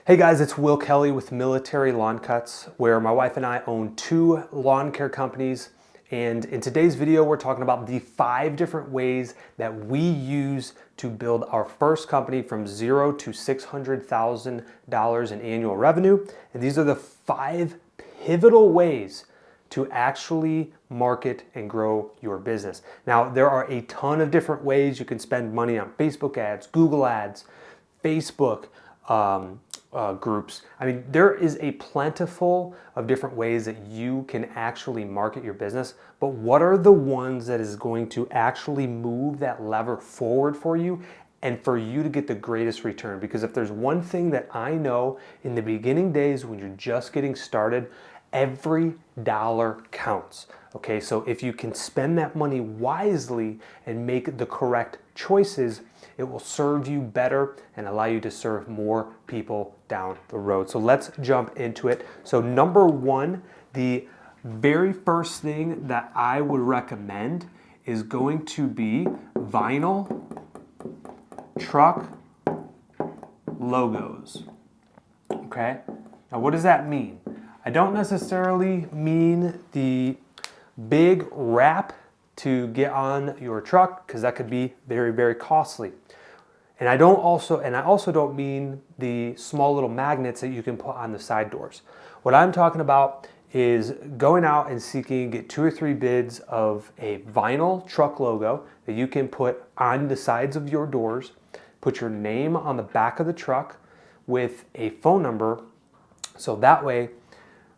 Hey guys, it's Will Kelly with Military Lawn Cuts, where my wife and I own 2 lawn care companies. And in today's video, we're talking about the 5 different ways that we use to build our first company from $0 to $600,000 in annual revenue. And these are the 5 pivotal ways to actually market and grow your business. Now, there are a ton of different ways you can spend money on Facebook ads, Google ads, Facebook, groups. I mean, there is a plentiful of different ways that you can actually market your business, but what are the ones that is going to actually move that lever forward for you and for you to get the greatest return? Because if there's one thing that I know in the beginning days when you're just getting started, every dollar counts. Okay, so if you can spend that money wisely and make the correct choices, it will serve you better and allow you to serve more people down the road. So let's jump into it. So number 1, the very first thing that I would recommend is going to be vinyl truck logos. Okay, now what does that mean? I don't necessarily mean the big wrap to get on your truck, because that could be very, very costly. And I also don't mean the small little magnets that you can put on the side doors. What I'm talking about is going out and seeking, get 2 or 3 bids of a vinyl truck logo that you can put on the sides of your doors, put your name on the back of the truck with a phone number, so that way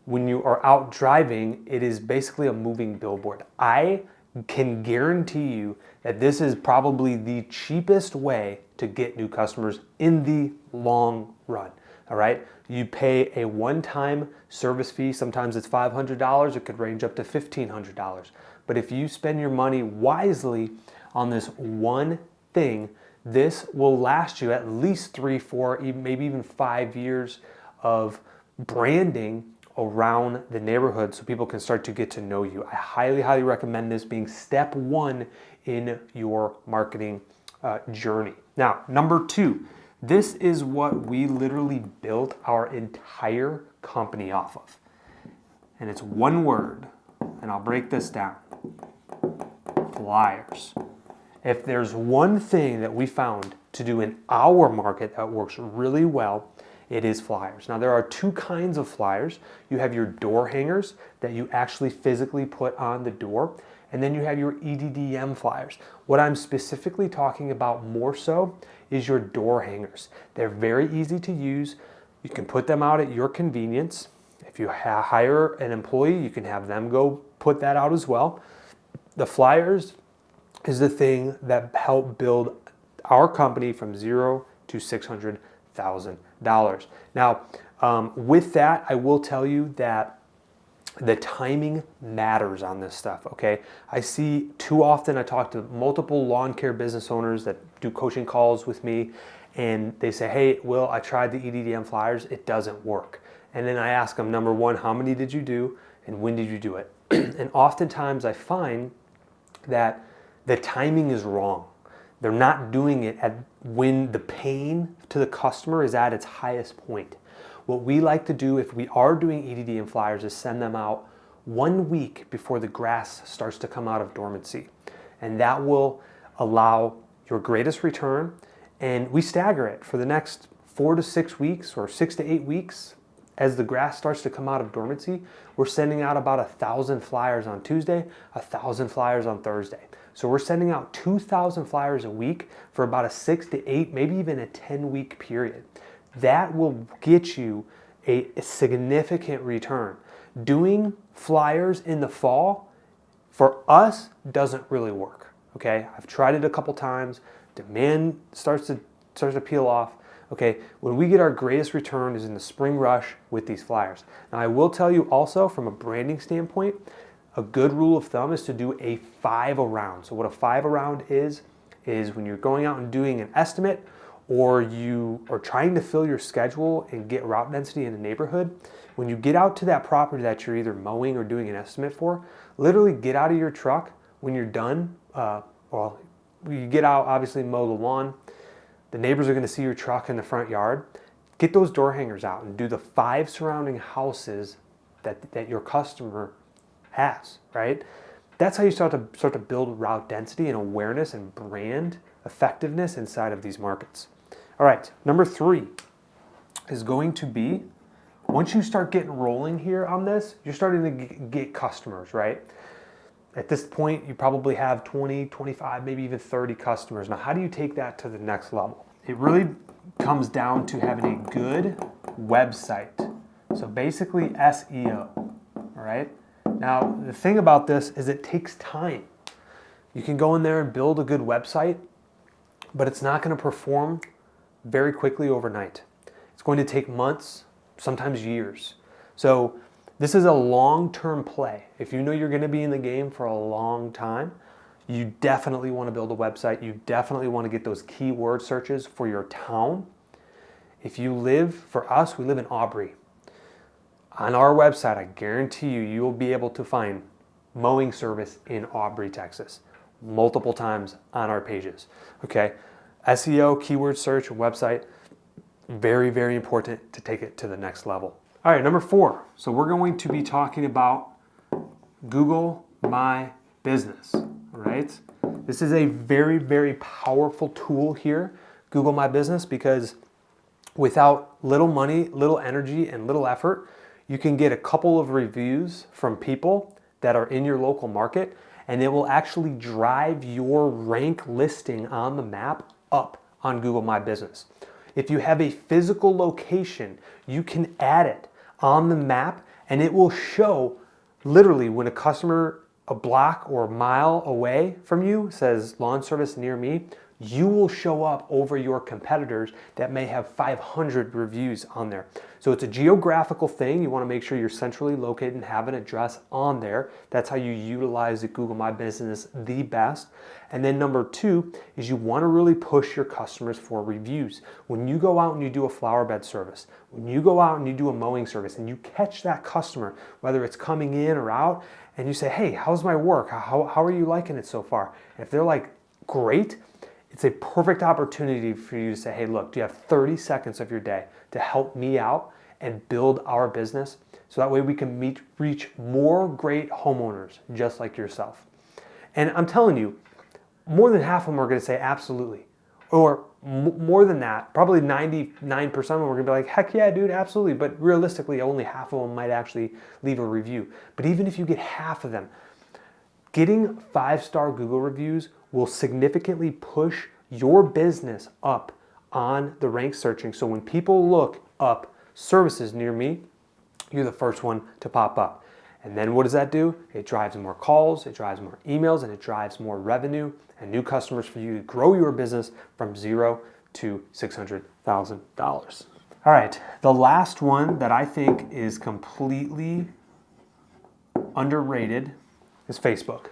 when you are out driving, it is basically a moving billboard. I can guarantee you that this is probably the cheapest way to get new customers in the long run. All right, you pay a one-time service fee. Sometimes it's $500. It could range up to $1,500. But if you spend your money wisely on this one thing, this will last you at least 3, 4, maybe even 5 years of branding around the neighborhood so people can start to get to know you. I highly, highly recommend this being step 1 in your marketing journey. Now, number 2, this is what we literally built our entire company off of. And it's one word, and I'll break this down. Flyers. If there's one thing that we found to do in our market that works really well, it is flyers. Now, there are 2 kinds of flyers. You have your door hangers that you actually physically put on the door, and then you have your EDDM flyers. What I'm specifically talking about more so is your door hangers. They're very easy to use. You can put them out at your convenience. If you hire an employee, you can have them go put that out as well. The flyers is the thing that helped build our company from 0 to $600,000. Now, with that, I will tell you that the timing matters on this stuff, okay? I see too often, I talk to multiple lawn care business owners that do coaching calls with me, and they say, hey, Will, I tried the EDDM flyers, it doesn't work. And then I ask them, number 1, how many did you do, and when did you do it? And oftentimes I find that the timing is wrong. They're not doing it at when the pain to the customer is at its highest point. What we like to do if we are doing EDDM flyers is send them out 1 week before the grass starts to come out of dormancy. And that will allow your greatest return. And we stagger it for the next 4 to 6 weeks or 6 to 8 weeks. As the grass starts to come out of dormancy, we're sending out about 1,000 flyers on Tuesday, 1,000 flyers on Thursday. So we're sending out 2,000 flyers a week for about a 6 to 8, maybe even a 10-week period. That will get you a significant return. Doing flyers in the fall, for us, doesn't really work, okay? I've tried it a couple times. Demand starts to peel off. Okay, when we get our greatest return is in the spring rush with these flyers. Now, I will tell you also from a branding standpoint, a good rule of thumb is to do a 5 around. So what a 5 around is when you're going out and doing an estimate, or you are trying to fill your schedule and get route density in a neighborhood, when you get out to that property that you're either mowing or doing an estimate for, literally get out of your truck when you're done. You get out, obviously mow the lawn. The neighbors are going to see your truck in the front yard. get those door hangers out and do the 5 surrounding houses that your customer has, right? That's how you start to build route density and awareness and brand effectiveness inside of these markets. All right, number 3 is going to be, once you start getting rolling here on this, you're starting to get customers, right? At this point, you probably have 20, 25, maybe even 30 customers. Now, how do you take that to the next level? It really comes down to having a good website. So basically SEO, all right? Now, the thing about this is it takes time. You can go in there and build a good website, but it's not going to perform very quickly overnight. It's going to take months, sometimes years. So this is a long-term play. If you know you're going to be in the game for a long time, you definitely want to build a website. You definitely want to get those keyword searches for your town. If you live, for us, we live in Aubrey. On our website, I guarantee you, you'll be able to find mowing service in Aubrey, Texas, multiple times on our pages. Okay, SEO, keyword search, website, very, very important to take it to the next level. All right, number 4. So we're going to be talking about Google My Business, all right? This is a very, very powerful tool here, Google My Business, because without little money, little energy, and little effort, you can get a couple of reviews from people that are in your local market, and it will actually drive your rank listing on the map up on Google My Business. If you have a physical location, you can add it on the map, and it will show literally when a customer a block or a mile away from you says lawn service near me, you will show up over your competitors that may have 500 reviews on there. So it's a geographical thing. You want to make sure you're centrally located and have an address on there. That's how you utilize the Google My Business the best. And then number 2 is you want to really push your customers for reviews. When you go out and you do a flower bed service, when you go out and you do a mowing service and you catch that customer, whether it's coming in or out, and you say, hey, how's my work? How are you liking it so far? And if they're like, great, it's a perfect opportunity for you to say, hey, look, do you have 30 seconds of your day to help me out and build our business? So that way we can reach more great homeowners just like yourself. And I'm telling you, more than half of them are going to say absolutely. Or more than that, probably 99% of them are going to be like, heck yeah, dude, absolutely. But realistically, only half of them might actually leave a review. But even if you get half of them, getting 5-star Google reviews will significantly push your business up on the rank searching. So when people look up services near me, you're the first one to pop up. And then what does that do? It drives more calls, it drives more emails, and it drives more revenue and new customers for you to grow your business from 0 to $600,000. All right, the last one that I think is completely underrated is Facebook.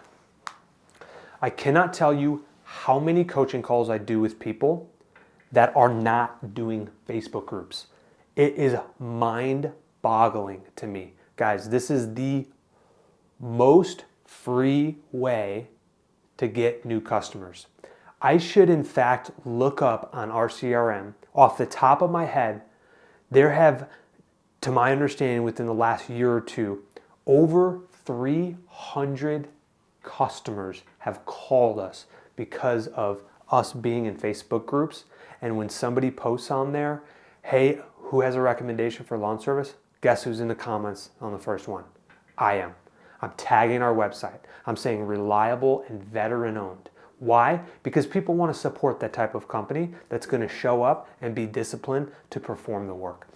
I cannot tell you how many coaching calls I do with people that are not doing Facebook groups. It is mind-boggling to me. Guys, this is the most free way to get new customers. I should, in fact, look up on our CRM. Off the top of my head, there have, to my understanding, within the last year or two, over 300 customers have called us because of us being in Facebook groups. And when somebody posts on there, hey, who has a recommendation for lawn service? Guess who's in the comments on the first one? I am. I'm tagging our website. I'm saying reliable and veteran owned. Why? Because people want to support that type of company that's going to show up and be disciplined to perform the work.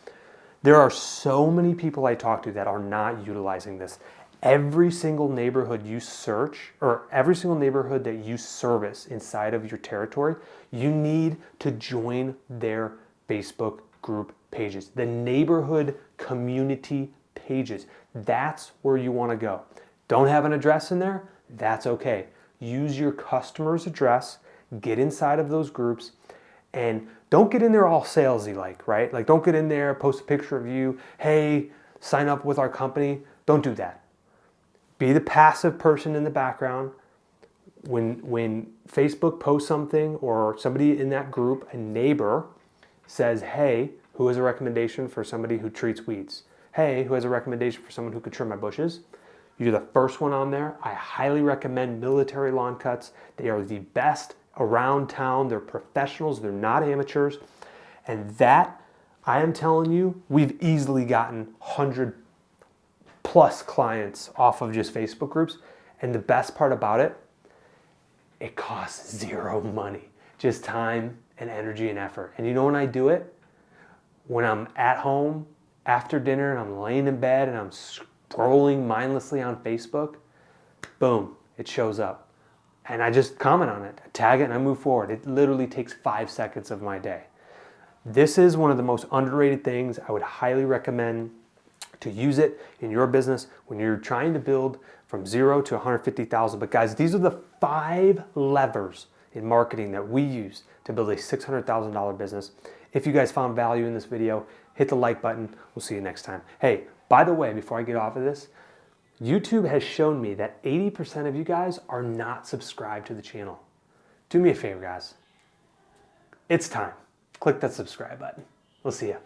There are so many people I talk to that are not utilizing this. Every single neighborhood you search, or every single neighborhood that you service inside of your territory, you need to join their Facebook group pages, the neighborhood community pages. That's where you want to go. Don't have an address in there? That's okay. Use your customer's address, get inside of those groups, and don't get in there all salesy like, right? Like don't get in there, post a picture of you, hey, sign up with our company. Don't do that. Be the passive person in the background. When Facebook posts something or somebody in that group, a neighbor, says, hey, Who has a recommendation for somebody who treats weeds? Hey, who has a recommendation for someone who could trim my bushes? You're the first one on there. I highly recommend Military Lawn Cuts. They are the best around town. They're professionals. They're not amateurs. And that, I am telling you, we've easily gotten 100 plus clients off of just Facebook groups. And the best part about it, it costs zero money, just time and energy and effort. And you know when I do it? When I'm at home after dinner and I'm laying in bed and I'm scrolling mindlessly on Facebook, boom, it shows up. And I just comment on it, tag it, and I move forward. It literally takes 5 seconds of my day. This is one of the most underrated things. I would highly recommend to use it in your business when you're trying to build from 0 to 150,000. But guys, these are the 5 levers in marketing that we use to build a $600,000 business. If you guys found value in this video, hit the like button. We'll see you next time. Hey, by the way, before I get off of this, YouTube has shown me that 80% of you guys are not subscribed to the channel. Do me a favor, guys. It's time. Click that subscribe button. We'll see you.